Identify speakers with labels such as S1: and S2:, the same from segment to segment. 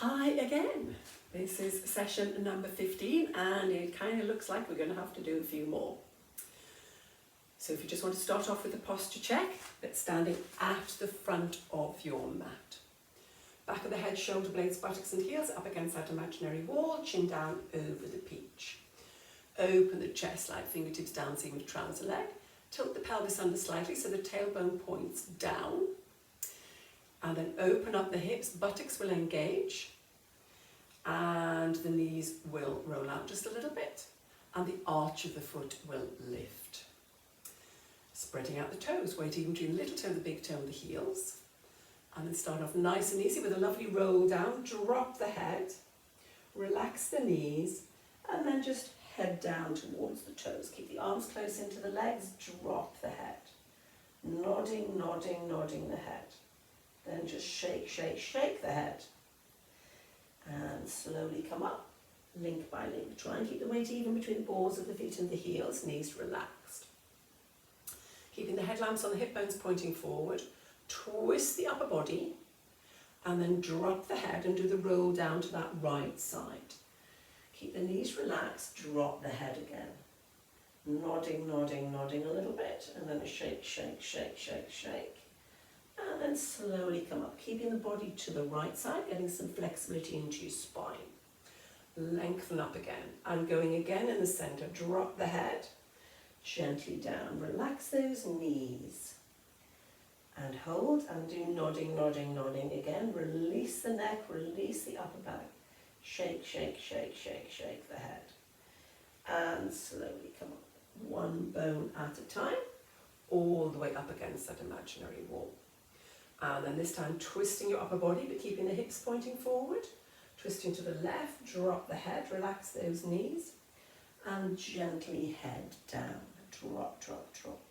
S1: Hi again. This is session number 15 and it kind of looks like we're going to have to do a few more. So if you just want to start off with a posture check, that's standing at the front of your mat. Back of the head, shoulder blades, buttocks and heels up against that imaginary wall, chin down over the peach. Open the chest, slide fingertips down, seeing the trouser leg. Tilt the pelvis under slightly so the tailbone points down. And then open up the hips, buttocks will engage. And the knees will roll out just a little bit. And the arch of the foot will lift. Spreading out the toes, weight even between the little toe, the big toe and the heels. And then start off nice and easy with a lovely roll down. Drop the head, relax the knees, and then just head down towards the toes. Keep the arms close into the legs, drop the head. Nodding, nodding, nodding the head. Then just shake, shake, shake the head. And slowly come up, link by link. Try and keep the weight even between the balls of the feet and the heels, knees relaxed. Keeping the headlamps on the hip bones pointing forward. Twist the upper body and then drop the head and do the roll down to that right side. Keep the knees relaxed, drop the head again. Nodding, nodding, nodding a little bit, and then a shake, shake, shake, shake, shake. And then slowly come up, keeping the body to the right side, getting some flexibility into your spine. Lengthen up again, and going again in the center, drop the head, gently down, relax those knees. And hold, and do nodding, nodding, nodding again. Release the neck, release the upper back. Shake, shake, shake, shake, shake the head. And slowly come up, one bone at a time, all the way up against that imaginary wall. And then this time twisting your upper body, but keeping the hips pointing forward. Twisting to the left, drop the head, relax those knees. And gently head down, drop, drop, drop.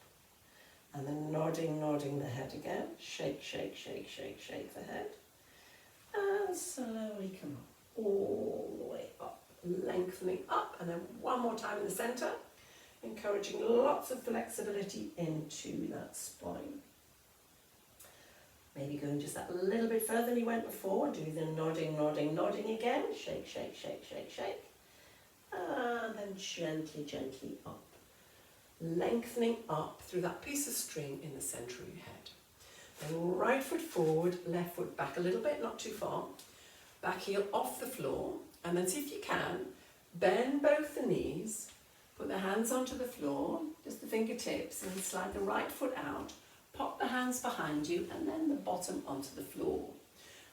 S1: And then nodding, nodding the head again. Shake, shake, shake, shake, shake the head. And slowly come up, all the way up, lengthening up. And then one more time in the center, encouraging lots of flexibility into that spine. Maybe going just that little bit further than you went before. Do the nodding, nodding, nodding again. Shake, shake, shake, shake, shake. And then gently, gently up. Lengthening up through that piece of string in the center of your head. Then right foot forward, left foot back a little bit, not too far. Back heel off the floor. And then see if you can, bend both the knees. Put the hands onto the floor, just the fingertips, and slide the right foot out. Pop the hands behind you and then the bottom onto the floor.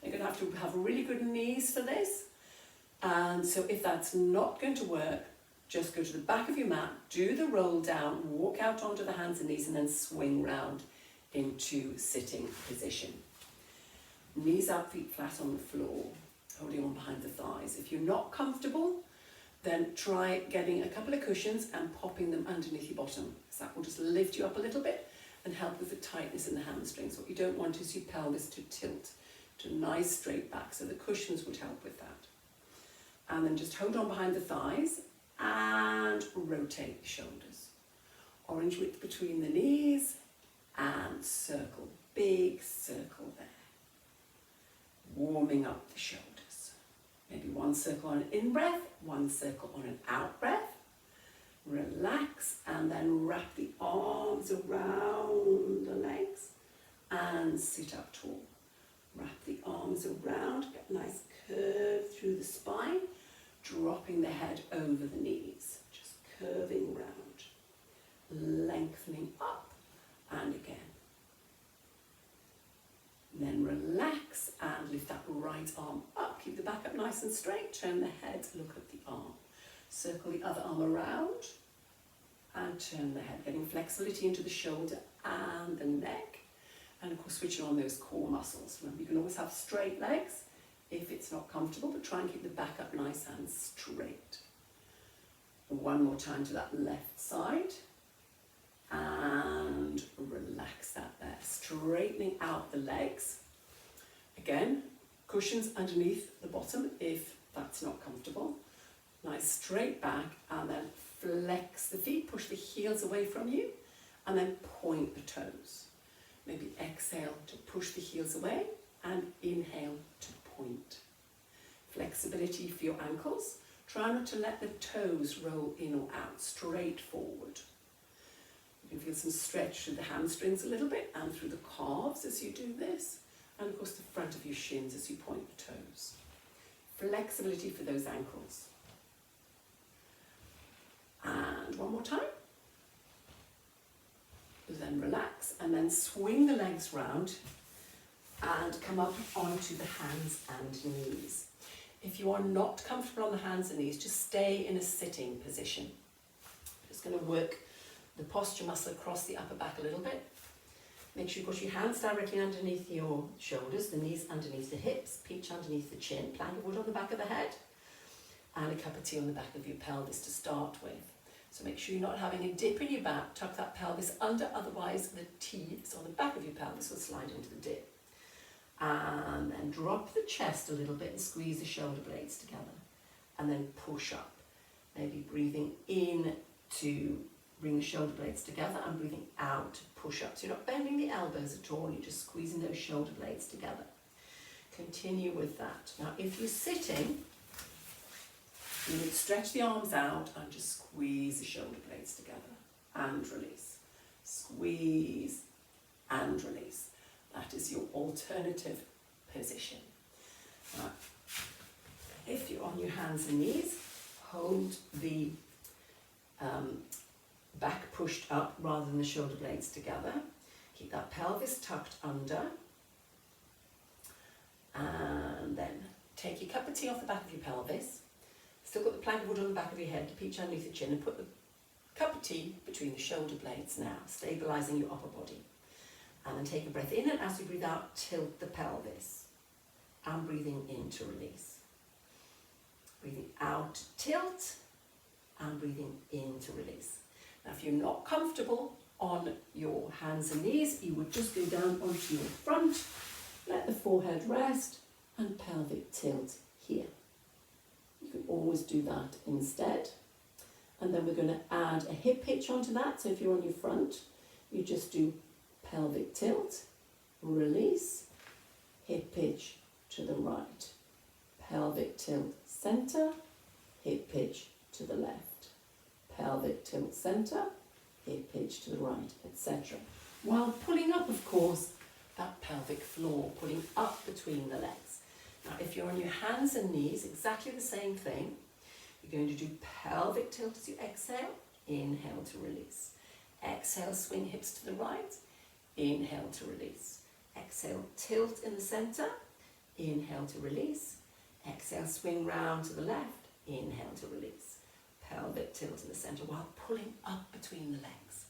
S1: You're going to have really good knees for this. And so if that's not going to work, just go to the back of your mat, do the roll down, walk out onto the hands and knees and then swing round into sitting position. Knees out, feet flat on the floor, holding on behind the thighs. If you're not comfortable, then try getting a couple of cushions and popping them underneath your bottom. So that will just lift you up a little bit and help with the tightness in the hamstrings. What you don't want is your pelvis to tilt to a nice straight back, so the cushions would help with that. And then just hold on behind the thighs and rotate the shoulders. Orange width between the knees and circle, big circle there. Warming up the shoulders. Maybe one circle on an in-breath, one circle on an out-breath. Relax and then wrap the arms around the legs and sit up tall. Wrap the arms around, get a nice curve through the spine, dropping the head over the knees, just curving round, lengthening up and again. Then relax and lift that right arm up, keep the back up nice and straight, turn the head, look at the arm. Circle the other arm around and turn the head, getting flexibility into the shoulder and the neck. And of course, switching on those core muscles. Remember, you can always have straight legs if it's not comfortable, but try and keep the back up nice and straight. One more time to that left side. And relax that there. Straightening out the legs. Again, cushions underneath the bottom if that's not comfortable. Nice straight back and then flex the feet, push the heels away from you and then point the toes. Maybe exhale to push the heels away and inhale to point. Flexibility for your ankles. Try not to let the toes roll in or out, straight forward. You can feel some stretch through the hamstrings a little bit and through the calves as you do this. And of course the front of your shins as you point the toes. Flexibility for those ankles. And one more time. Then relax and then swing the legs round and come up onto the hands and knees. If you are not comfortable on the hands and knees, just stay in a sitting position. Just going to work the posture muscle across the upper back a little bit. Make sure you've got your hands directly underneath your shoulders, the knees underneath the hips, peach underneath the chin, plank of wood on the back of the head, and a cup of tea on the back of your pelvis to start with. So make sure you're not having a dip in your back, tuck that pelvis under, otherwise the tea that's on the back of your pelvis will slide into the dip. And then drop the chest a little bit and squeeze the shoulder blades together. And then push up. Maybe breathing in to bring the shoulder blades together and breathing out to push up. So you're not bending the elbows at all, you're just squeezing those shoulder blades together. Continue with that. Now if you're sitting, you would stretch the arms out and just squeeze the shoulder blades together and release. Squeeze and release. That is your alternative position. Now, if you're on your hands and knees, hold the back pushed up rather than the shoulder blades together. Keep that pelvis tucked under. And then take your cup of tea off the back of your pelvis. Still got the plank of wood on the back of your head, the peach underneath the chin, and put the cup of tea between the shoulder blades now, stabilising your upper body. And then take a breath in, and as you breathe out, tilt the pelvis. And breathing in to release. Breathing out to tilt, and breathing in to release. Now if you're not comfortable on your hands and knees, you would just go down onto your front, let the forehead rest, and pelvic tilt here. You can always do that instead. And then we're going to add a hip hitch onto that. So if you're on your front, you just do pelvic tilt, release, hip hitch to the right, pelvic tilt center, hip hitch to the left, pelvic tilt center, hip hitch to the right, etc. While pulling up, of course, that pelvic floor, pulling up between the legs. Now, if you're on your hands and knees, exactly the same thing. You're going to do pelvic tilt as you exhale, inhale to release. Exhale, swing hips to the right, inhale to release. Exhale, tilt in the center, inhale to release. Exhale, swing round to the left, inhale to release. Pelvic tilt in the center while pulling up between the legs.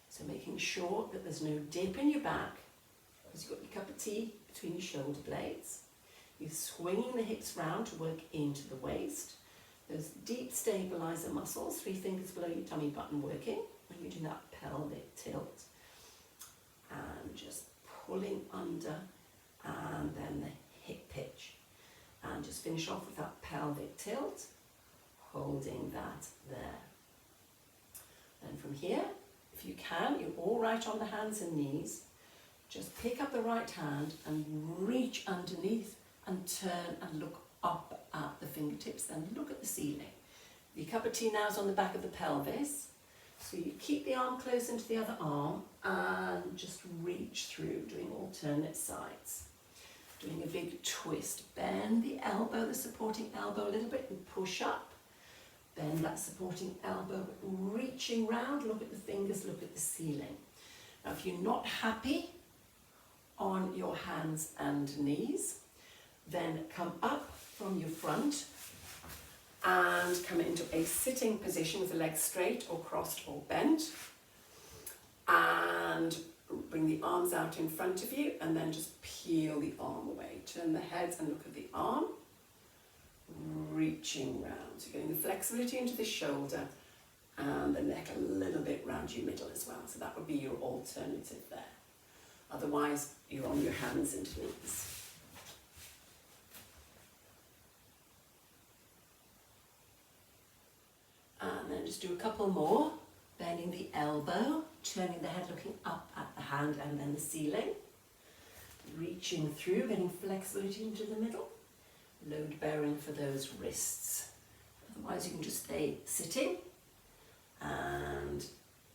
S1: So making sure that there's no dip in your back, because you've got your cup of tea between your shoulder blades. You're swinging the hips round to work into the waist. Those deep stabilizer muscles, 3 fingers below your tummy button working when you're doing that pelvic tilt. And just pulling under, and then the hip pitch. And just finish off with that pelvic tilt, holding that there. Then from here, if you can, you're all right on the hands and knees. Just pick up the right hand and reach underneath and turn and look up at the fingertips, then look at the ceiling. Your cup of tea now is on the back of the pelvis, so you keep the arm close into the other arm and just reach through, doing alternate sides. Doing a big twist. Bend the elbow, the supporting elbow a little bit and push up. Bend that supporting elbow, reaching round, look at the fingers, look at the ceiling. Now if you're not happy on your hands and knees, then come up from your front and come into a sitting position with the legs straight or crossed or bent, and bring the arms out in front of you and then just peel the arm away. Turn the head and look at the arm, reaching round. So getting the flexibility into the shoulder and the neck a little bit round your middle as well. So that would be your alternative there. Otherwise, you're on your hands and knees. And then just do a couple more, bending the elbow, turning the head, looking up at the hand and then the ceiling. Reaching through, getting flexibility into the middle. load bearing for those wrists. Otherwise you can just stay sitting and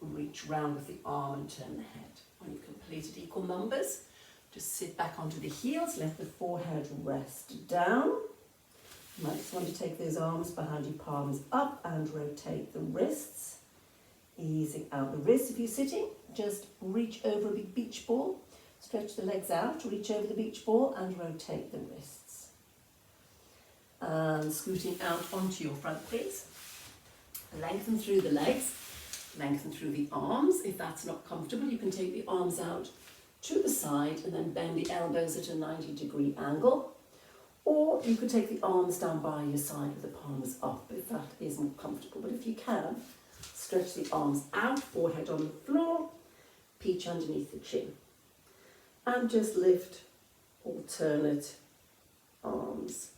S1: reach round with the arm and turn the head. When you've completed equal numbers, just sit back onto the heels, let the forehead rest down. You might just want to take those arms behind your palms up and rotate the wrists. Easing out the wrists if you're sitting, just reach over a big beach ball. Stretch the legs out, reach over the beach ball and rotate the wrists. And scooting out onto your front, please. Lengthen through the legs, lengthen through the arms. If that's not comfortable, you can take the arms out to the side and then bend the elbows at a 90-degree angle. Or you could take the arms down by your side with the palms up if that isn't comfortable. But if you can, stretch the arms out, forehead on the floor, peach underneath the chin. And just lift alternate arms.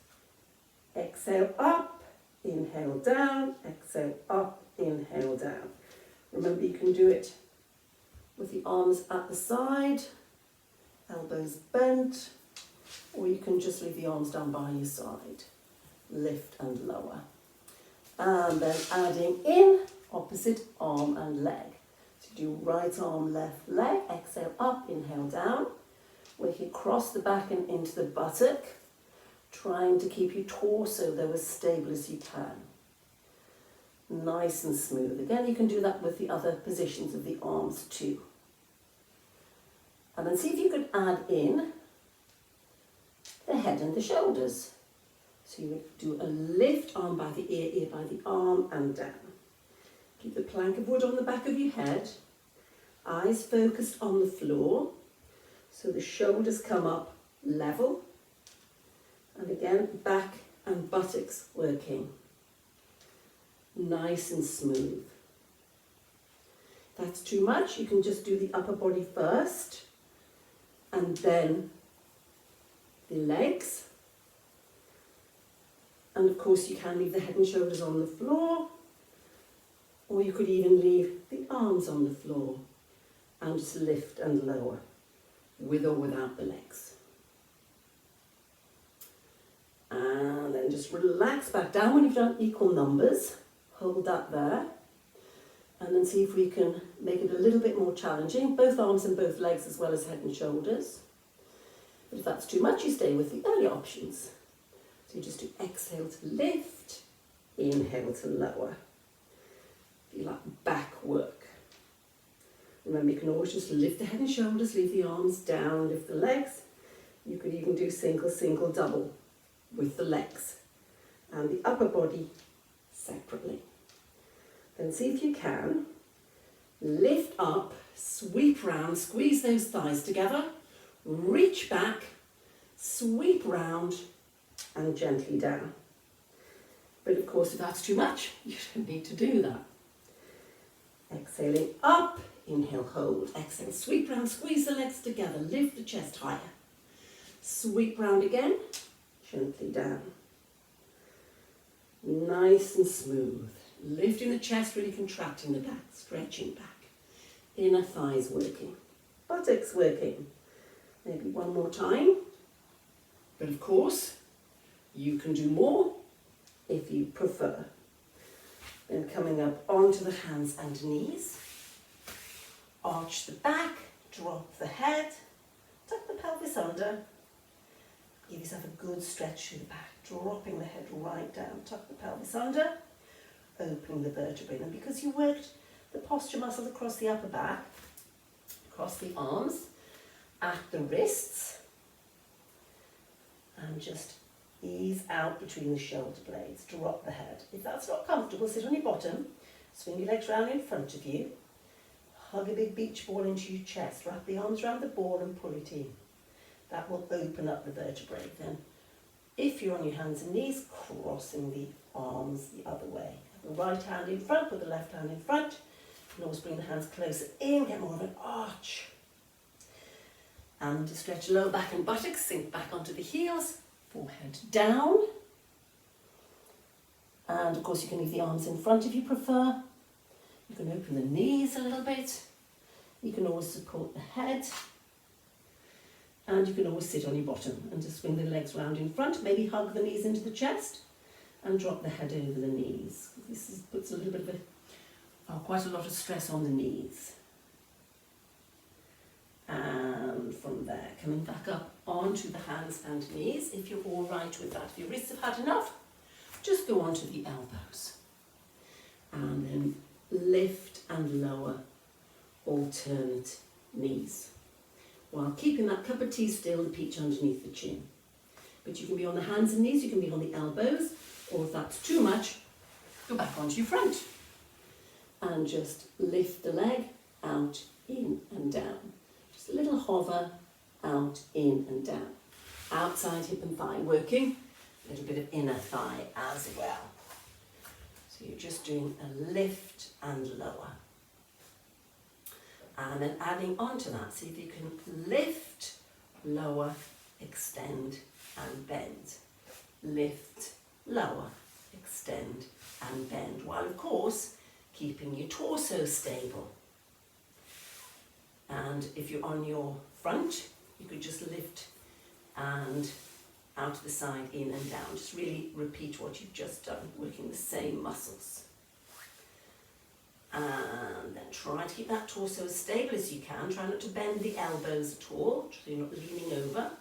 S1: Exhale up, inhale down, exhale up, inhale down. Remember, you can do it with the arms at the side, elbows bent, or you can just leave the arms down by your side. Lift and lower. And then adding in opposite arm and leg. So do right arm, left leg, exhale up, inhale down. Work you cross the back and into the buttock, trying to keep your torso though as stable as you can. Nice and smooth. Again, you can do that with the other positions of the arms too. And then see if you could add in the head and the shoulders. So you would do a lift, arm by the ear by the arm and down. Keep the plank of wood on the back of your head, eyes focused on the floor, so the shoulders come up level, and again back and buttocks working. Nice and smooth. If that's too much, you can just do the upper body first, and then the legs. And of course you can leave the head and shoulders on the floor, or you could even leave the arms on the floor and just lift and lower, with or without the legs. And then just relax back down when you've done equal numbers. Hold that there. And then see if we can make it a little bit more challenging, both arms and both legs as well as head and shoulders. But if that's too much, you stay with the earlier options. So you just do exhale to lift, inhale to lower. Feel like back work. Remember, you can always just lift the head and shoulders, leave the arms down, lift the legs. You could even do single, single, double with the legs and the upper body separately. Then see if you can lift up, sweep round, squeeze those thighs together, reach back, sweep round and gently down. But of course, if that's too much, you don't need to do that. Exhaling up, inhale, hold, exhale, sweep round, squeeze the legs together, lift the chest higher. Sweep round again, gently down. Nice and smooth. Lifting the chest, really contracting the back, stretching back. Inner thighs working, buttocks working. Maybe one more time. But of course, you can do more if you prefer. Then coming up onto the hands and knees. Arch the back, drop the head, tuck the pelvis under. Give yourself a good stretch through the back, dropping the head right down, tuck the pelvis under, opening the vertebrae. And because you worked the posture muscles across the upper back, across the arms, at the wrists, and just ease out between the shoulder blades, drop the head. If that's not comfortable, sit on your bottom, swing your legs round in front of you, hug a big beach ball into your chest, wrap the arms around the ball and pull it in. That will open up the vertebrae. Then, if you're on your hands and knees, crossing the arms the other way. Have the right hand in front, put the left hand in front. You can always bring the hands closer in, get more of an arch. And to stretch lower back and buttocks, sink back onto the heels, forehead down. And of course you can leave the arms in front if you prefer. You can open the knees a little bit. You can always support the head. And And you can always sit on your bottom and just swing the legs round in front, maybe hug the knees into the chest and drop the head over the knees. Puts a little bit of quite a lot of stress on the knees. And from there, coming back up onto the hands and knees, if you're all right with that. If your wrists have had enough, just go onto the elbows. And then lift and lower alternate knees, while keeping that cup of tea still, the peach underneath the chin. But you can be on the hands and knees, you can be on the elbows, or if that's too much, go back onto your front. And just lift the leg out, in and down. Just a little hover, out, in and down. Outside hip and thigh working, a little bit of inner thigh as well. So you're just doing a lift and lower. And then adding on to that, see if you can lift, lower, extend and bend. Lift, lower, extend and bend, while of course keeping your torso stable. And if you're on your front, you could just lift and out to the side, in and down. Just really repeat what you've just done, working the same muscles. And then try to keep that torso as stable as you can. Try not to bend the elbows at all, so you're not leaning over.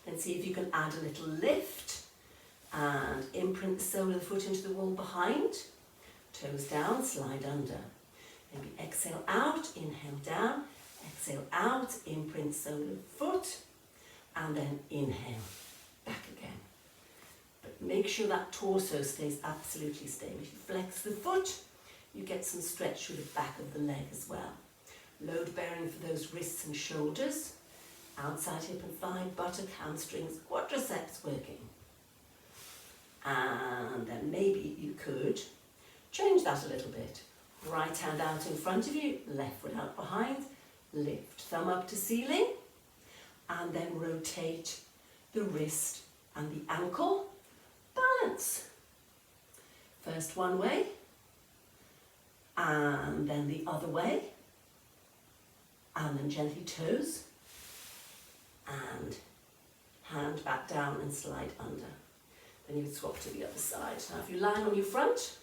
S1: Then see if you can add a little lift and imprint the sole of the foot into the wall behind. Toes down, slide under. Maybe exhale out, inhale down, exhale out, imprint sole of foot, and then inhale, back again. But make sure that torso stays absolutely stable. If you flex the foot, you get some stretch through the back of the leg as well. Load bearing for those wrists and shoulders, outside hip and thigh, buttock, hamstrings, quadriceps working. And then maybe you could change that a little bit. Right hand out in front of you, left foot out behind, lift thumb up to ceiling, and then rotate the wrist and the ankle, balance. First one way, and then the other way, and then gently toes, and hand back down and slide under. Then you would swap to the other side. Now if you're lying on your front,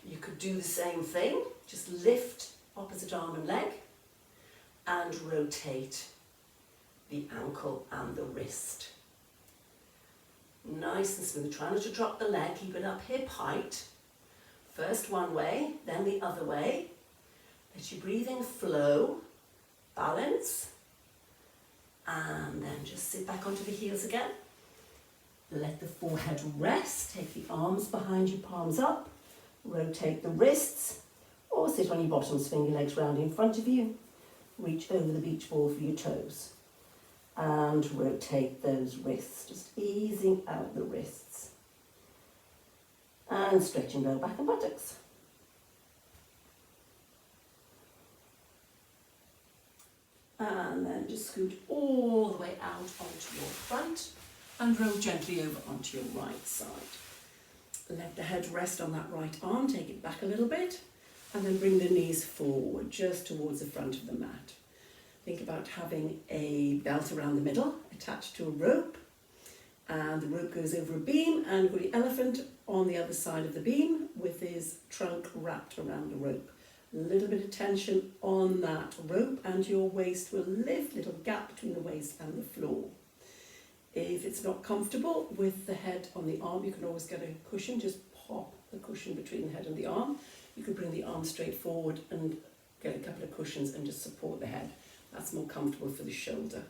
S1: you could do the same thing, just lift opposite arm and leg, and rotate the ankle and the wrist. Nice and smooth. Try not to drop the leg, keep it up hip height. First one way, then the other way. Let your breathing flow, balance, and then just sit back onto the heels again. Let the forehead rest, take the arms behind you, palms up, rotate the wrists, or sit on your bottom, swing your legs round in front of you, reach over the beach ball for your toes, and rotate those wrists, just easing out the wrists. And stretching low back and buttocks. And then just scoot all the way out onto your front and roll gently over onto your right side. Let the head rest on that right arm, take it back a little bit, and then bring the knees forward just towards the front of the mat. Think about having a belt around the middle attached to a rope, and the rope goes over a beam, and you've got the elephant on the other side of the beam with his trunk wrapped around the rope. A little bit of tension on that rope, and your waist will lift, little gap between the waist and the floor. If it's not comfortable with the head on the arm, you can always get a cushion, just pop the cushion between the head and the arm. You could bring the arm straight forward and get a couple of cushions and just support the head. That's more comfortable for the shoulder.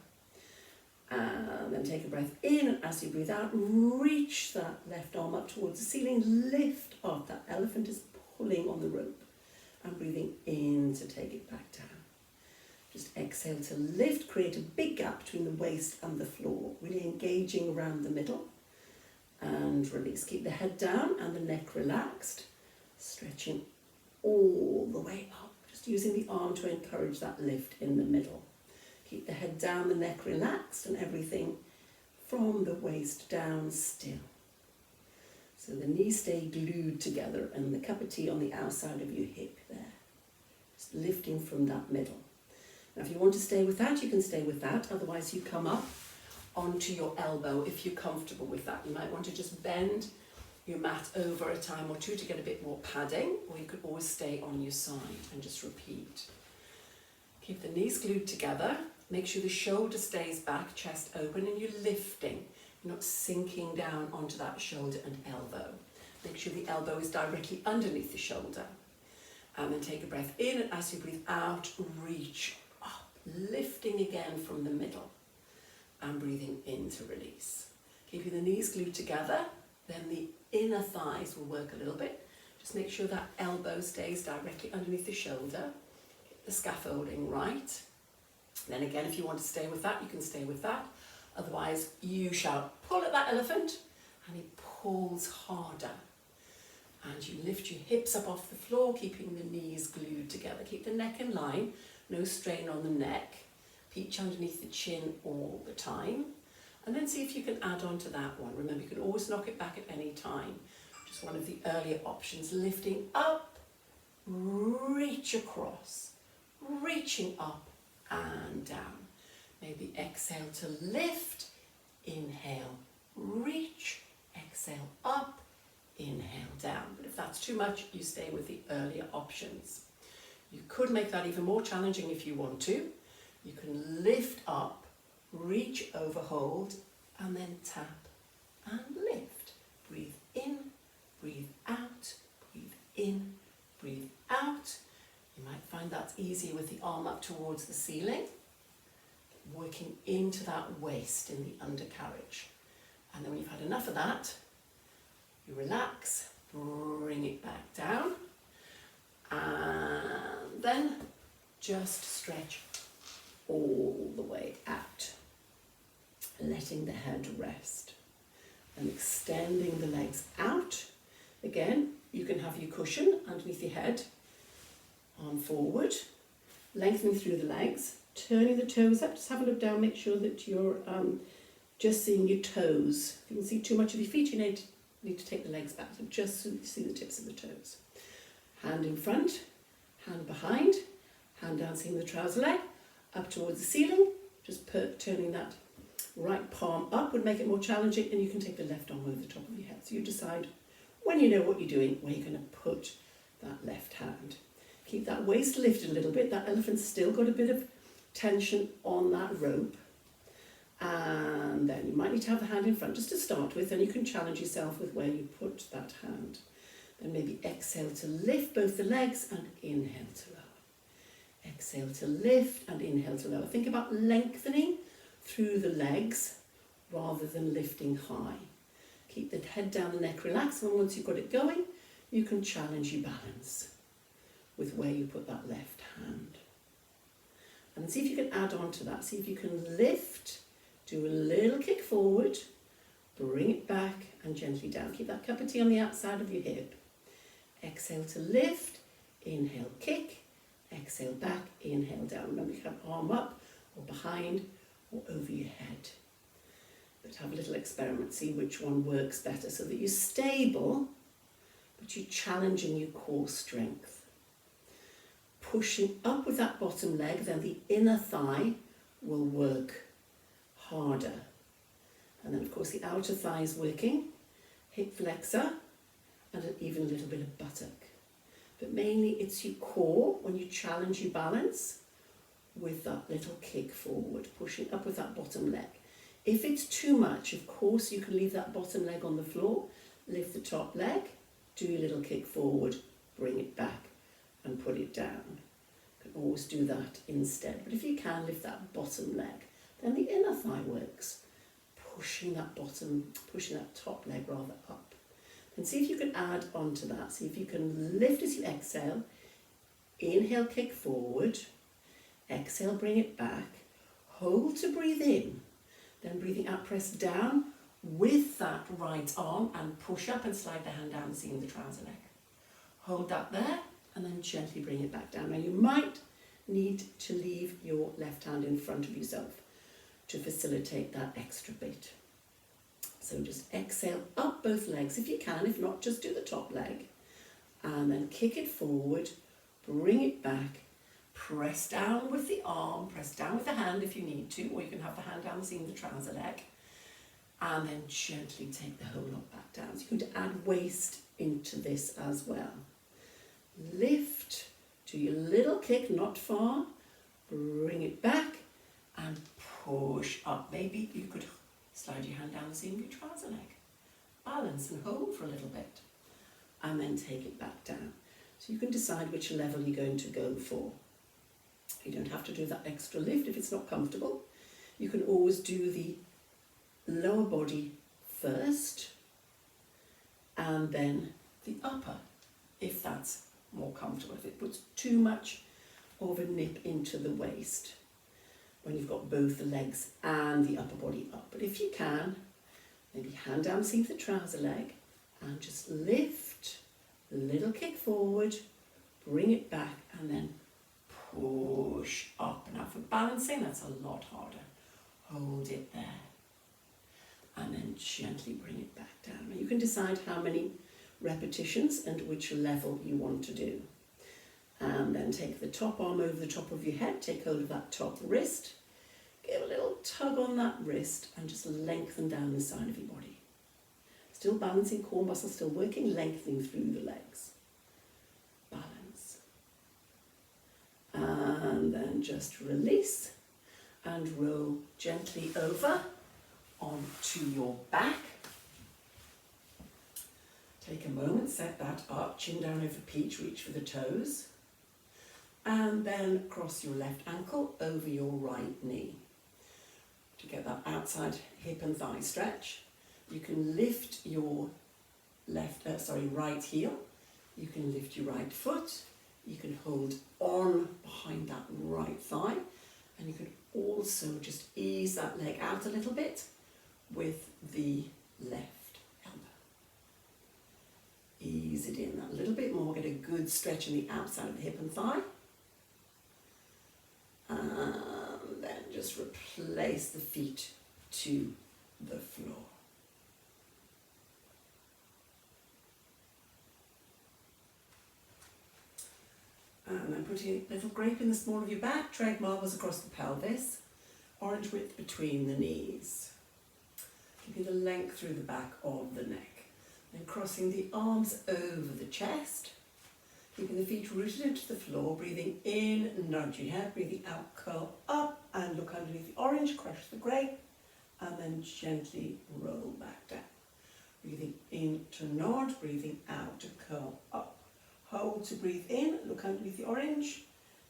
S1: And then take a breath in, and as you breathe out, reach that left arm up towards the ceiling, lift up. That elephant is pulling on the rope. And breathing in to take it back down. Just exhale to lift, create a big gap between the waist and the floor, really engaging around the middle. And release. Keep the head down and the neck relaxed, stretching all the way up. Just using the arm to encourage that lift in the middle. Keep the head down, the neck relaxed, and everything from the waist down still. So the knees stay glued together and the cup of tea on the outside of your hip there. Just lifting from that middle. Now if you want to stay with that, you can stay with that. Otherwise you come up onto your elbow if you're comfortable with that. You might want to just bend your mat over a time or two to get a bit more padding, or you could always stay on your side and just repeat. Keep the knees glued together. Make sure the shoulder stays back, chest open, and you're lifting. You're not sinking down onto that shoulder and elbow. Make sure the elbow is directly underneath the shoulder. And then take a breath in, and as you breathe out, reach up, lifting again from the middle and breathing in to release. Keeping the knees glued together, then the inner thighs will work a little bit. Just make sure that elbow stays directly underneath the shoulder. Get the scaffolding right. Then again, if you want to stay with that, you can stay with that. Otherwise, you shall pull at that elephant, and it pulls harder. And you lift your hips up off the floor, keeping the knees glued together. Keep the neck in line, no strain on the neck. Peach underneath the chin all the time. And then see if you can add on to that one. Remember, you can always knock it back at any time. Just one of the earlier options. Lifting up, reach across, reaching up and down. Maybe exhale to lift, inhale, reach, exhale up, inhale down. But if that's too much, you stay with the earlier options. You could make that even more challenging if you want to. You can lift up, reach over, hold, and then tap and lift. Breathe in, breathe out, breathe in, breathe out. You might find that's easier with the arm up towards the ceiling, working into that waist in the undercarriage. And then when you've had enough of that, you relax, bring it back down, and then just stretch all the way out, letting the head rest and extending the legs out. Again, you can have your cushion underneath your head, arm forward, lengthening through the legs, turning the toes up. Just have a look down, make sure that you're just seeing your toes. If you can see too much of your feet, you need to take the legs back, so just see the tips of the toes. Hand in front, hand behind, hand down, seeing the trouser leg, up towards the ceiling. Just turning that right palm up would make it more challenging, and you can take the left arm over the top of your head. So you decide, when you know what you're doing, where you're going to put that left hand. Keep that waist lifted a little bit. That elephant's still got a bit of tension on that rope. And then you might need to have the hand in front just to start with, and you can challenge yourself with where you put that hand. Then maybe exhale to lift both the legs and inhale to lower. Exhale to lift and inhale to lower. Think about lengthening through the legs rather than lifting high. Keep the head down, the neck relaxed, and once you've got it going, you can challenge your balance with where you put that left hand. And see if you can add on to that. See if you can lift, do a little kick forward, bring it back and gently down. Keep that cup of tea on the outside of your hip. Exhale to lift, inhale, kick, exhale back, inhale down. Remember, you can have arm up or behind or over your head. But have a little experiment, see which one works better so that you're stable, but you're challenging your core strength. Pushing up with that bottom leg, then the inner thigh will work harder. And then of course the outer thigh is working, hip flexor, and even a little bit of buttock. But mainly it's your core when you challenge your balance with that little kick forward, pushing up with that bottom leg. If it's too much, of course, you can leave that bottom leg on the floor, lift the top leg, do your little kick forward, bring it back and put it down. You can always do that instead. But if you can, lift that bottom leg, then the inner thigh works, pushing that top leg rather up. And see if you can add on to that. See if you can lift as you exhale, inhale, kick forward, exhale, bring it back, hold to breathe in, then breathing out, press down with that right arm and push up and slide the hand down, seeing the trouser leg. Hold that there and then gently bring it back down. Now you might need to leave your left hand in front of yourself to facilitate that extra bit. So just exhale up both legs if you can, if not just do the top leg and then kick it forward, bring it back Press down with the arm, press down with the hand if you need to, or you can have the hand down the seam of the trouser leg. And then gently take the whole lot back down. So you're going to add waist into this as well. Lift, do your little kick, not far, bring it back and push up. Maybe you could slide your hand down the seam of your trouser leg. Balance and hold for a little bit. And then take it back down. So you can decide which level you're going to go for. You don't have to do that extra lift if it's not comfortable. You can always do the lower body first and then the upper if that's more comfortable. If it puts too much of a nip into the waist when you've got both the legs and the upper body up. But if you can, maybe hand down, seam the trouser leg and just lift, little kick forward, bring it back and then push up. Now for balancing, that's a lot harder. Hold it there. And then gently bring it back down. Now you can decide how many repetitions and which level you want to do. And then take the top arm over the top of your head, take hold of that top wrist, give a little tug on that wrist and just lengthen down the side of your body. Still balancing, core muscle still working, lengthening through the legs. Balance. And then just release and roll gently over onto your back. Take a moment, set that up, chin down over peach, reach for the toes. And then cross your left ankle over your right knee. To get that outside hip and thigh stretch, you can lift your right heel. You can lift your right foot. You can hold on behind that right thigh. And you can also just ease that leg out a little bit with the left elbow. Ease it in a little bit more, get a good stretch in the outside of the hip and thigh. And then just replace the feet to the floor. And then putting a little grape in the small of your back, tread marbles across the pelvis, orange width between the knees. Keeping the length through the back of the neck. Then crossing the arms over the chest, keeping the feet rooted into the floor, breathing in, nudge your head, breathing out, curl up and look underneath the orange, crush the grape, and then gently roll back down. Breathing in to nod, breathing out to curl up. Hold to breathe in, look underneath the orange,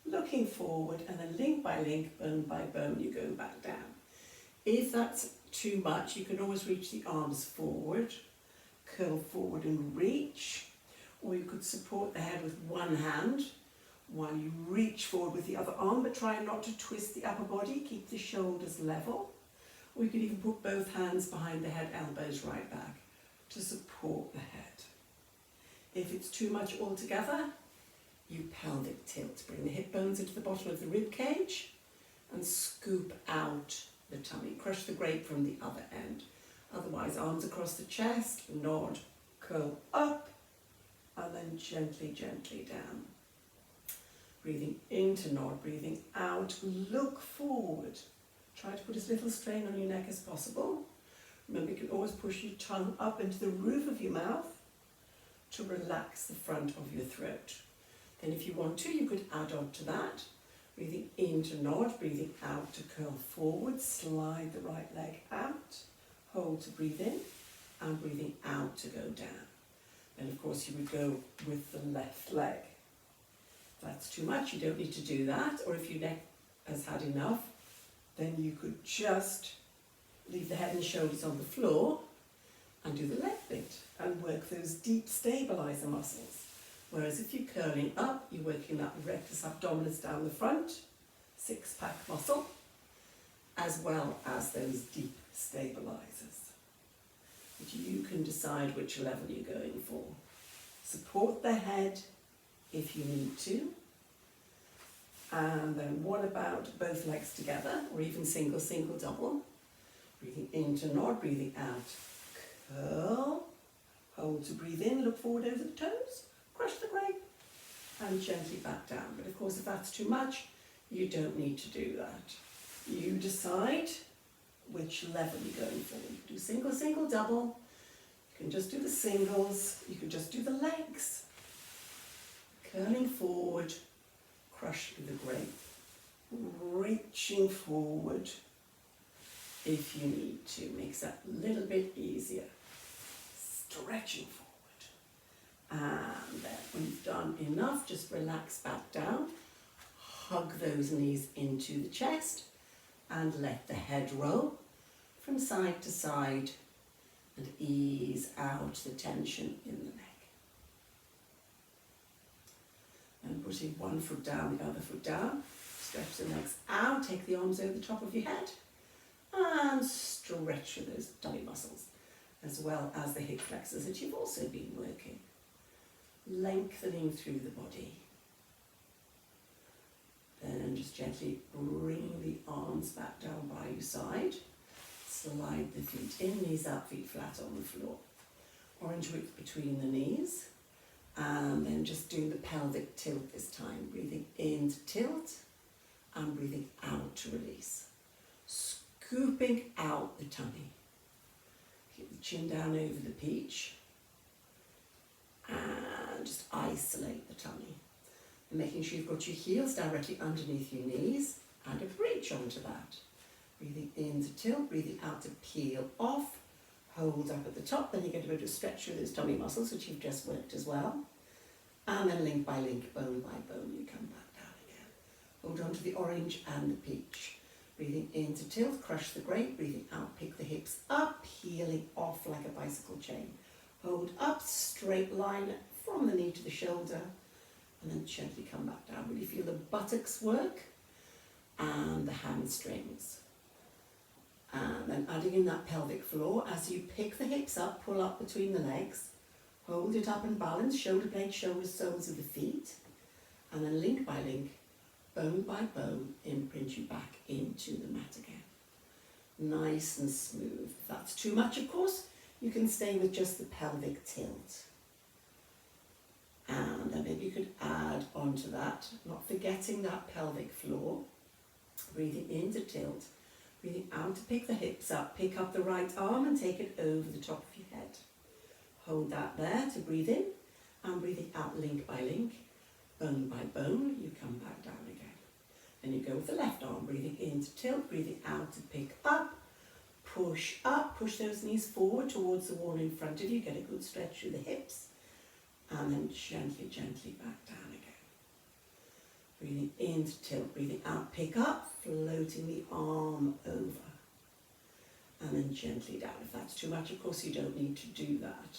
S1: looking forward, and then link by link, bone by bone, you go back down. If that's too much, you can always reach the arms forward, curl forward and reach, or you could support the head with one hand while you reach forward with the other arm, but try not to twist the upper body, keep the shoulders level. Or you can even put both hands behind the head, elbows right back to support the head. If it's too much altogether, you pelvic tilt. Bring the hip bones into the bottom of the rib cage and scoop out the tummy. Crush the grape from the other end. Otherwise, arms across the chest, nod, curl up, and then gently, gently down. Breathing in to nod, breathing out, look forward. Try to put as little strain on your neck as possible. Remember, you can always push your tongue up into the roof of your mouth to relax the front of your throat. Then if you want to, you could add on to that. Breathing in to nod, breathing out to curl forward, slide the right leg out, hold to breathe in, and breathing out to go down. Then of course you would go with the left leg. If that's too much, you don't need to do that, or if your neck has had enough, then you could just leave the head and shoulders on the floor and do the leg bit and work those deep stabilizer muscles. Whereas if you're curling up, you're working that rectus abdominis down the front, six-pack muscle, as well as those deep stabilizers. But you can decide which level you're going for. Support the head if you need to. And then what about both legs together, or even single, single, double? Breathing in to nod, breathing out, curl. Hold to breathe in, look forward over the toes, crush the grape, and gently back down. But of course, if that's too much, you don't need to do that. You decide which level you're going for. You can do single, single, double. You can just do the singles. You can just do the legs. Curling forward, crush through the grape. Reaching forward if you need to. Makes that a little bit easier. Stretching forward. And then when you've done enough, just relax back down. Hug those knees into the chest and let the head roll from side to side and ease out the tension in the neck. And putting one foot down, the other foot down. Stretch the legs out, take the arms over the top of your head and stretch those tummy muscles as well as the hip flexors that you've also been working. Lengthening through the body. Then just gently bring the arms back down by your side. Slide the feet in, knees up, feet flat on the floor. Orange width between the knees. And then just doing the pelvic tilt this time. Breathing in to tilt and breathing out to release. Scooping out the tummy. Keep the chin down over the peach. And just isolate the tummy. And making sure you've got your heels directly underneath your knees and a reach onto that. Breathing in to tilt, breathing out to peel off. Hold up at the top, then you get a bit of stretch through those tummy muscles, which you've just worked as well. And then link by link, bone by bone, you come back down again. Hold on to the orange and the peach. Breathing in to tilt, crush the grape. Breathing out, pick the hips up, peeling off like a bicycle chain. Hold up, straight line from the knee to the shoulder, and then gently come back down. Really feel the buttocks work and the hamstrings. And then adding in that pelvic floor, as you pick the hips up, pull up between the legs, hold it up and balance, shoulder blades, shoulders, soles of the feet, and then link by link, bone by bone, imprint you back into the mat again. Nice and smooth. If that's too much, of course, you can stay with just the pelvic tilt. And then maybe you could add onto that, not forgetting that pelvic floor, breathing in to tilt, breathing out to pick the hips up, pick up the right arm and take it over the top of your head. Hold that there to breathe in, and breathing out link by link, bone by bone, you come back down again. Then you go with the left arm, breathing in to tilt, breathing out to pick up, push those knees forward towards the wall in front of you, get a good stretch through the hips, and then gently, gently back down again. Breathing in to tilt, breathing out, pick up, floating the arm over. And then gently down. If that's too much, of course, you don't need to do that.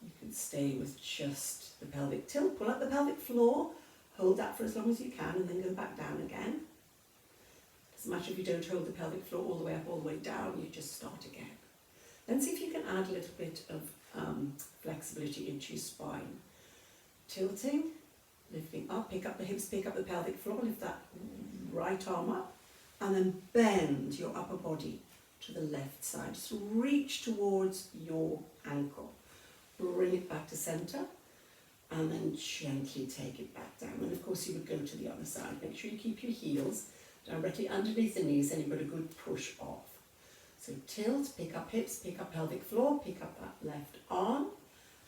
S1: You can stay with just the pelvic tilt, pull up the pelvic floor, hold that for as long as you can, and then go back down again. Doesn't matter if you don't hold the pelvic floor all the way up, all the way down, you just start again. Then see if you can add a little bit of flexibility into your spine. Tilting, lifting up, pick up the hips, pick up the pelvic floor, lift that right arm up, and then bend your upper body to the left side. Just reach towards your ankle. Bring it back to center, and then gently take it back down. And of course you would go to the other side. Make sure you keep your heels directly underneath the knees, and you've got a good push off. So tilt, pick up hips, pick up pelvic floor, pick up that left arm,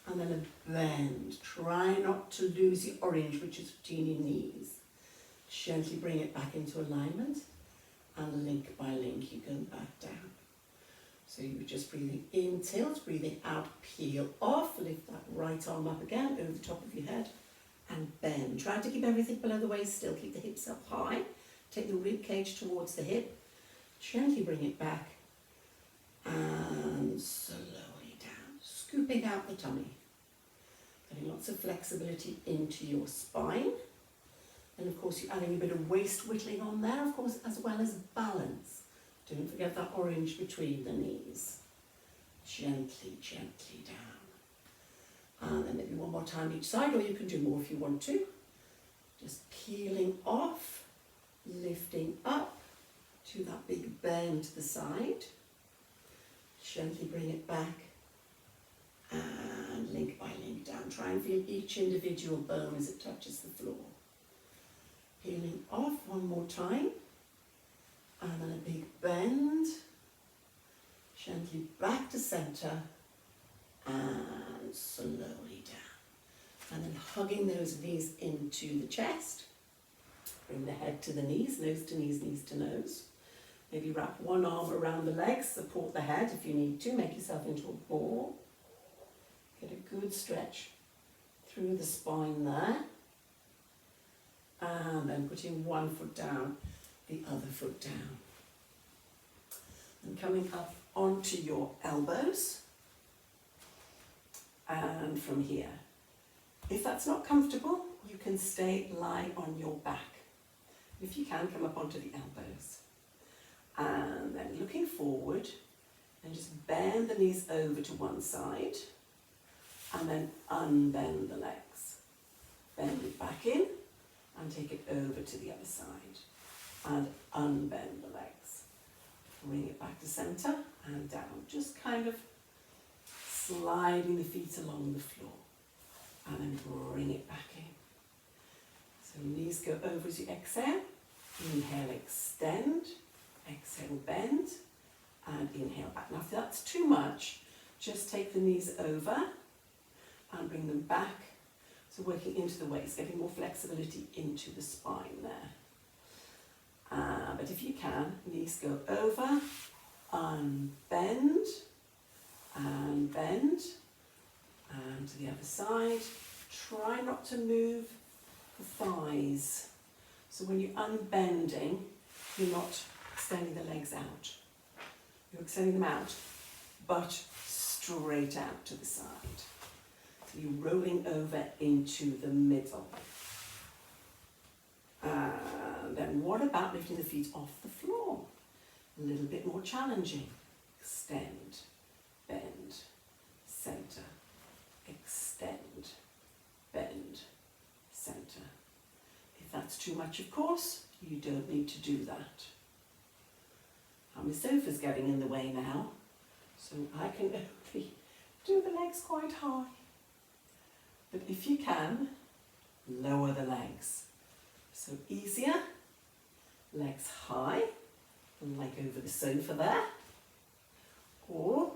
S1: and then a bend. Try not to lose your orange, which is between your knees. Gently bring it back into alignment, and link by link you go back down. So you're just breathing in, tilt, breathing out, peel off, lift that right arm up again over the top of your head, and bend. Try to keep everything below the waist still, keep the hips up high, take the rib cage towards the hip, gently bring it back, and slowly down, scooping out the tummy. Getting lots of flexibility into your spine. And of course you're adding a bit of waist whittling on there, of course, as well as balance. Don't forget that orange between the knees. Gently, gently down. And then maybe one more time each side, or you can do more if you want to. Just peeling off, lifting up to that big bend to the side. Gently bring it back, and link by link down. Try and feel each individual bone as it touches the floor. Peeling off one more time, and then a big bend, gently back to centre, and slowly down. And then hugging those knees into the chest. Bring the head to the knees, nose to knees, knees to nose. Maybe wrap one arm around the legs, support the head if you need to, make yourself into a ball. Get a good stretch through the spine there. And then putting one foot down, the other foot down. And coming up onto your elbows. And from here. If that's not comfortable, you can stay lying on your back. If you can, come up onto the elbows. And then looking forward, and just bend the knees over to one side, and then unbend the legs. Bend it back in, and take it over to the other side, and unbend the legs. Bring it back to centre, and down. Just kind of sliding the feet along the floor, and then bring it back in. So knees go over as you exhale. Inhale, extend. Exhale, bend. And inhale back. Now if that's too much, just take the knees over and bring them back. So working into the waist, getting more flexibility into the spine there. But if you can, knees go over, unbend, and bend. And to the other side. Try not to move the thighs. So when you're unbending, you're not extending the legs out. You're extending them out, but straight out to the side. So you're rolling over into the middle. And then what about lifting the feet off the floor? A little bit more challenging. Extend, bend, centre, extend, bend, centre. If that's too much, of course, you don't need to do that. My sofa's getting in the way now, so I can only do the legs quite high. But if you can, lower the legs. So easier, legs high, like over the sofa there, or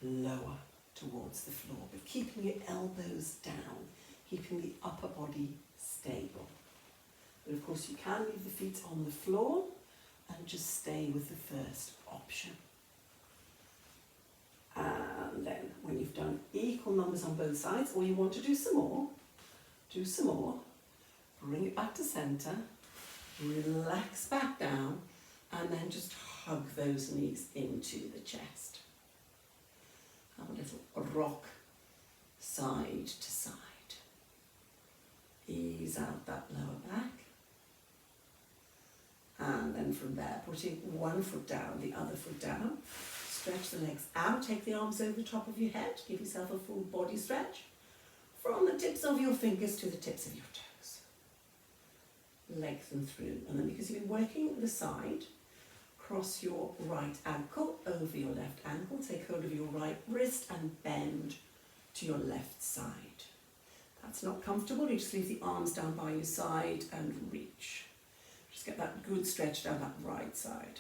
S1: lower towards the floor, but keeping your elbows down, keeping the upper body stable. But of course you can leave the feet on the floor and just stay with the first option. And then when you've done equal numbers on both sides, or you want to do some more, bring it back to centre, relax back down, and then just hug those knees into the chest. Have a little rock side to side. Ease out that lower back. And then from there, putting one foot down, the other foot down. Stretch the legs out, take the arms over the top of your head, give yourself a full body stretch. From the tips of your fingers to the tips of your toes. Lengthen through, and then because you've been working the side, cross your right ankle over your left ankle, take hold of your right wrist and bend to your left side. That's not comfortable, you just leave the arms down by your side and reach. Just get that good stretch down that right side.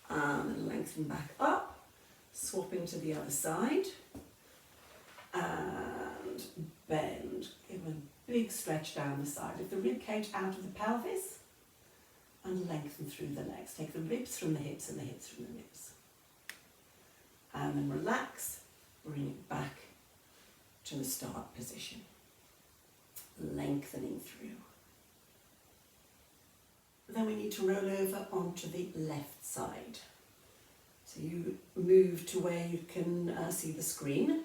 S1: And then lengthen back up, swapping to the other side. And bend. Give a big stretch down the side. Lift the rib cage out of the pelvis and lengthen through the legs. Take the ribs from the hips and the hips from the ribs. And then relax, bring it back to the start position. Lengthening through. Then we need to roll over onto the left side. So you move to where you can see the screen.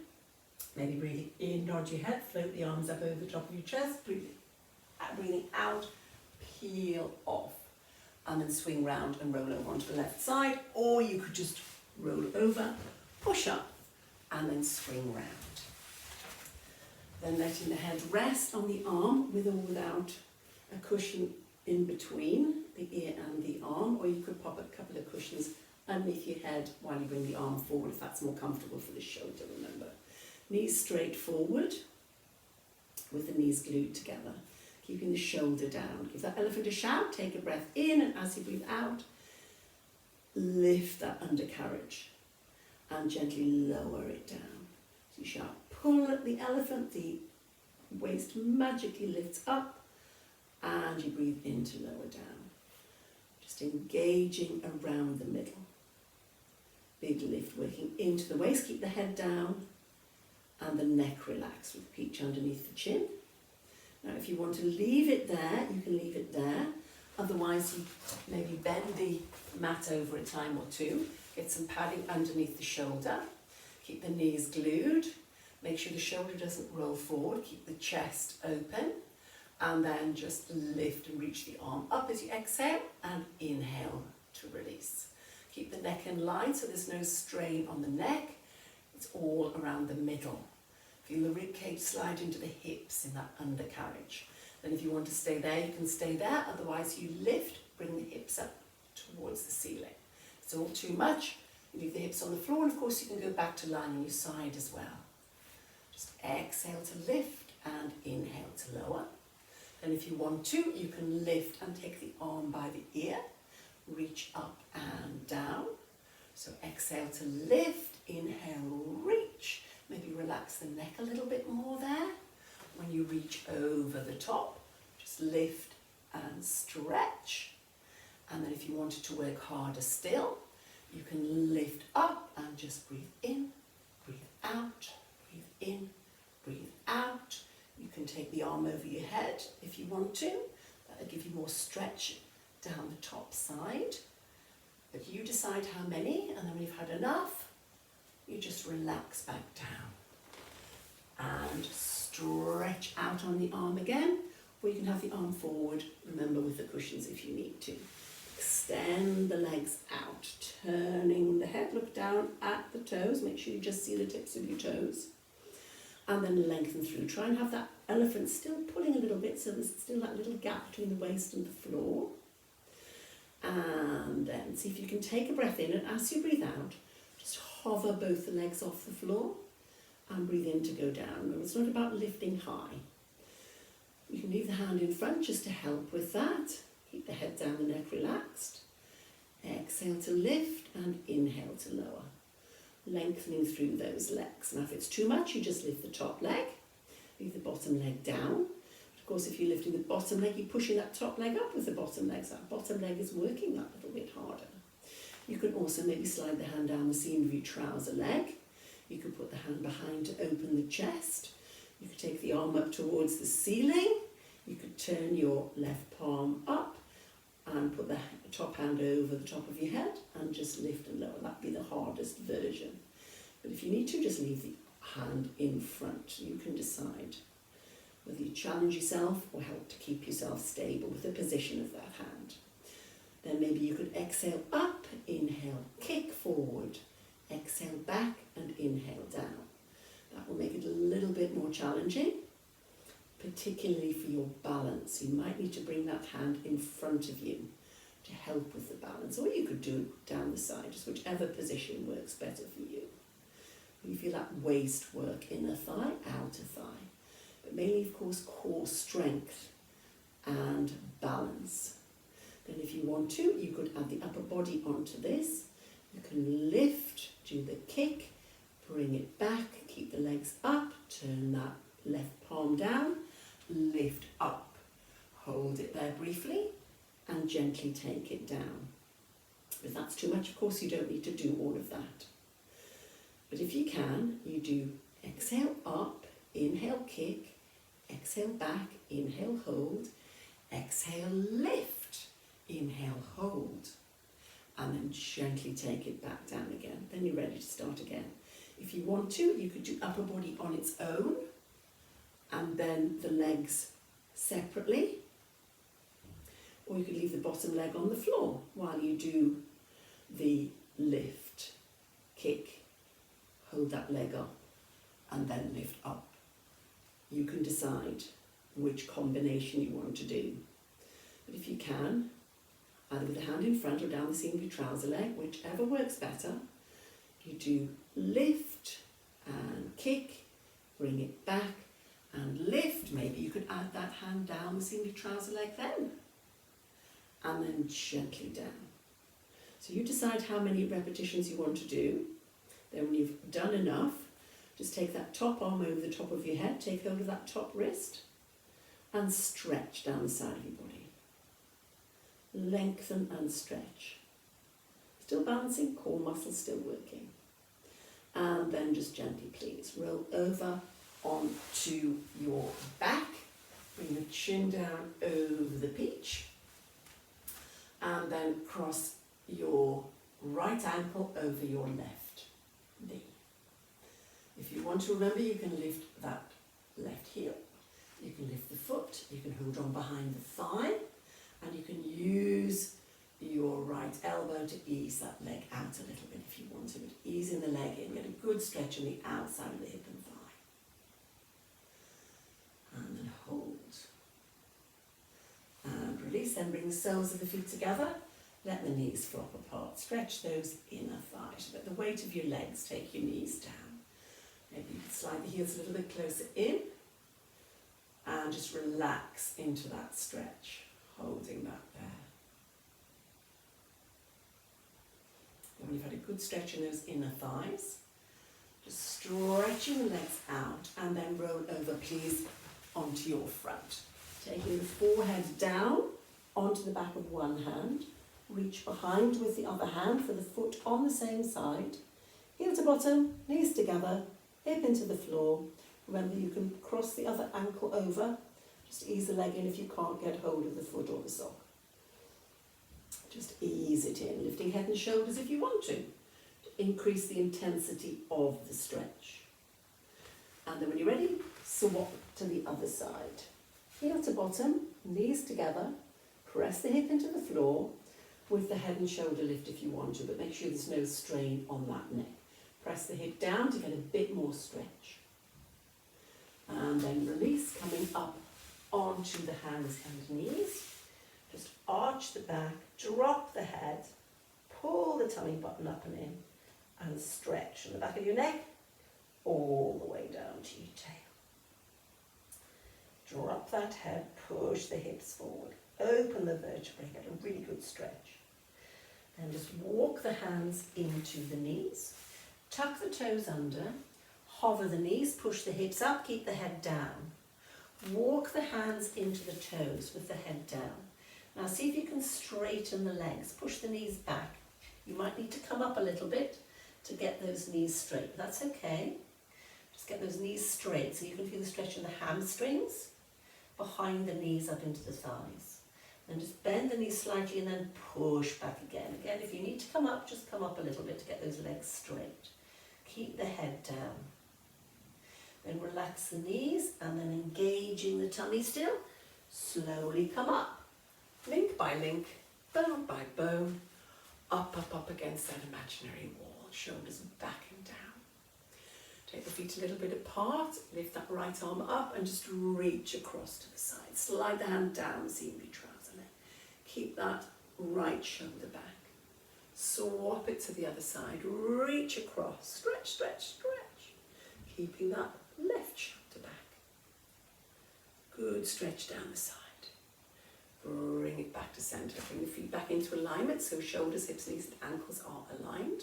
S1: Maybe breathing in, nod your head, float the arms up over the top of your chest, breathing out, peel off, and then swing round and roll over onto the left side, or you could just roll over, push up, and then swing round. Then letting the head rest on the arm with or without a cushion in between the ear and the arm, or you could pop a couple of cushions underneath your head while you bring the arm forward, if that's more comfortable for the shoulder, remember. Knees straight forward with the knees glued together, keeping the shoulder down. Give that elephant a shout, take a breath in, and as you breathe out, lift that undercarriage and gently lower it down. So you shout, pull at the elephant, the waist magically lifts up, and you breathe in to lower down. Just engaging around the middle. Big lift working into the waist, keep the head down and the neck relaxed with the peach underneath the chin. Now if you want to leave it there, you can leave it there. Otherwise you maybe bend the mat over a time or two, get some padding underneath the shoulder, keep the knees glued, make sure the shoulder doesn't roll forward, keep the chest open, and then just lift and reach the arm up as you exhale and inhale to release. Keep the neck in line so there's no strain on the neck. It's all around the middle. Feel the rib cage slide into the hips in that undercarriage. Then if you want to stay there, you can stay there. Otherwise you lift, bring the hips up towards the ceiling. If it's all too much, you leave the hips on the floor, and of course you can go back to lying on your side as well. Just exhale to lift and inhale to lower. And if you want to, you can lift and take the arm by the ear, reach up and down. So exhale to lift, inhale, reach. Maybe relax the neck a little bit more there. When you reach over the top, just lift and stretch. And then if you wanted to work harder still, you can lift up and just breathe in, breathe out, breathe in, breathe out. You can take the arm over your head if you want to. That'll give you more stretch down the top side. But you decide how many, and then when you've had enough, you just relax back down. And stretch out on the arm again, or you can have the arm forward, remember, with the cushions if you need to. Extend the legs out, turning the head, look down at the toes, make sure you just see the tips of your toes. And then lengthen through. Try and have that elephant still pulling a little bit, so there's still that little gap between the waist and the floor. And then see if you can take a breath in, and as you breathe out, just hover both the legs off the floor and breathe in to go down. Remember, it's not about lifting high. You can leave the hand in front just to help with that. Keep the head down, the neck relaxed. Exhale to lift and inhale to lower. Lengthening through those legs. Now if it's too much, you just lift the top leg, leave the bottom leg down. Of course, if you're lifting the bottom leg, you're pushing that top leg up with the bottom leg, so that bottom leg is working that little bit harder. You can also maybe slide the hand down the seam of your trouser leg. You could put the hand behind to open the chest. You could take the arm up towards the ceiling. You could turn your left palm up and put the top hand over the top of your head and just lift and lower. That'd be the hardest version. But if you need to, just leave the hand in front. You can decide whether you challenge yourself or help to keep yourself stable with the position of that hand. Then maybe you could exhale up, inhale, kick forward, exhale back and inhale down. That will make it a little bit more challenging, particularly for your balance. You might need to bring that hand in front of you to help with the balance, or you could do it down the side, just whichever position works better for you. You feel that waist work, inner thigh, outer thigh, but mainly of course core strength and balance. Then if you want to, you could add the upper body onto this. You can lift, do the kick, bring it back, keep the legs up, turn that left palm down, lift up, hold it there briefly and gently take it down. If that's too much, of course you don't need to do all of that. But if you can, you do exhale up, inhale kick, exhale back, inhale hold, exhale lift, inhale hold, and then gently take it back down again. Then you're ready to start again. If you want to, you could do upper body on its own and then the legs separately, or you could leave the bottom leg on the floor while you do the lift, kick, hold that leg up and then lift up. You can decide which combination you want to do. But if you can, either with a hand in front or down the seam of your trouser leg, whichever works better. You do lift and kick, bring it back and lift. Maybe you could add that hand down the seam of your trouser leg then. And then gently down. So you decide how many repetitions you want to do. Then when you've done enough, just take that top arm over the top of your head, take hold of that top wrist and stretch down the side of your body. Lengthen and stretch. Still balancing, core muscles still working. And then just gently, please, roll over onto your back. Bring the chin down over the peach. And then cross your right ankle over your left knee. If you want to remember, you can lift that left heel. You can lift the foot. You can hold on behind the thigh. And you can use your right elbow to ease that leg out a little bit if you want to. But easing the leg in, get a good stretch on the outside of the hip and thigh. And then hold. And release, then bring the soles of the feet together. Let the knees flop apart. Stretch those inner thighs. Let the weight of your legs take your knees down. Maybe you can slide the heels a little bit closer in. And just relax into that stretch. Holding that there. And when you've had a good stretch in those inner thighs, just stretching the legs out and then roll over, please, onto your front. Taking the forehead down onto the back of one hand, reach behind with the other hand for the foot on the same side, heel to bottom, knees together, hip into the floor. Remember, you can cross the other ankle over. Just ease the leg in if you can't get hold of the foot or the sock. Just ease it in, lifting head and shoulders if you want to increase the intensity of the stretch. And then when you're ready, swap to the other side. Heel to bottom, knees together, press the hip into the floor with the head and shoulder lift if you want to, but make sure there's no strain on that neck. Press the hip down to get a bit more stretch. And then release, coming up onto the hands and knees. Just arch the back, drop the head, pull the tummy button up and in, and stretch from the back of your neck all the way down to your tail. Drop that head, push the hips forward, open the vertebrae, get a really good stretch. Then just walk the hands into the knees, tuck the toes under, hover the knees, push the hips up, keep the head down. Walk the hands into the toes with the head down. Now see if you can straighten the legs, push the knees back. You might need to come up a little bit to get those knees straight, but that's okay. Just get those knees straight so you can feel the stretch in the hamstrings, behind the knees up into the thighs. And just bend the knees slightly and then push back again. Again, if you need to come up, just come up a little bit to get those legs straight. Keep the head down. Then relax the knees and then engaging the tummy still. Slowly come up. Link by link, bone by bone, up, up, up against that imaginary wall. Shoulders back and down. Take the feet a little bit apart, lift that right arm up and just reach across to the side. Slide the hand down, seam your trouser leg. Keep that right shoulder back. Swap it to the other side, reach across, stretch, stretch, stretch. Keeping that left shoulder back. Good stretch down the side. Bring it back to center. Bring the feet back into alignment so shoulders, hips, knees and ankles are aligned.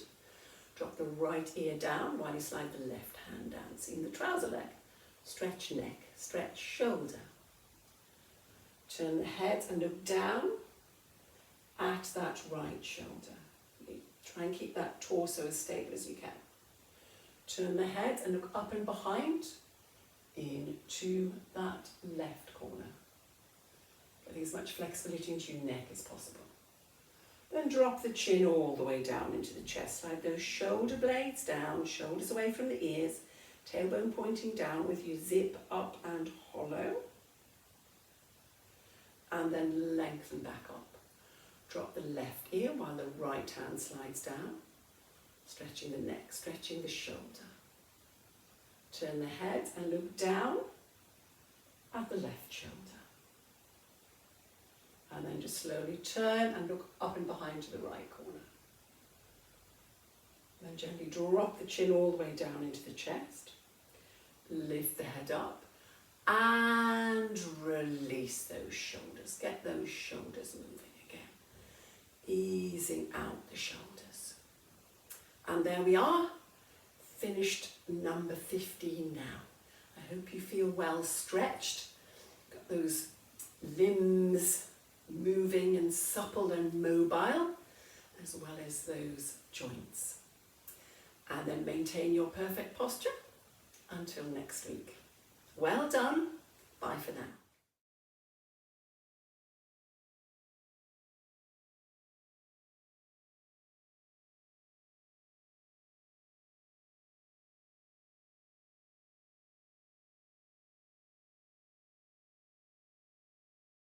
S1: Drop the right ear down while you slide the left hand down. Seam the trouser leg. Stretch neck, stretch shoulder. Turn the head and look down at that right shoulder. Try and keep that torso as stable as you can. Turn the head and look up and behind into that left corner. Getting as much flexibility into your neck as possible. Then drop the chin all the way down into the chest. Slide those shoulder blades down, shoulders away from the ears, tailbone pointing down with you zip up and hollow. And then lengthen back up. Drop the left ear while the right hand slides down. Stretching the neck, stretching the shoulder. Turn the head and look down at the left shoulder. And then just slowly turn and look up and behind to the right corner. Then gently drop the chin all the way down into the chest. Lift the head up and release those shoulders. Get those shoulders moving again. Easing out the shoulders. And there we are. Finished number 15 now. I hope you feel well stretched. Got those limbs moving and supple and mobile, as well as those joints. And then maintain your perfect posture until next week. Well done. Bye for now.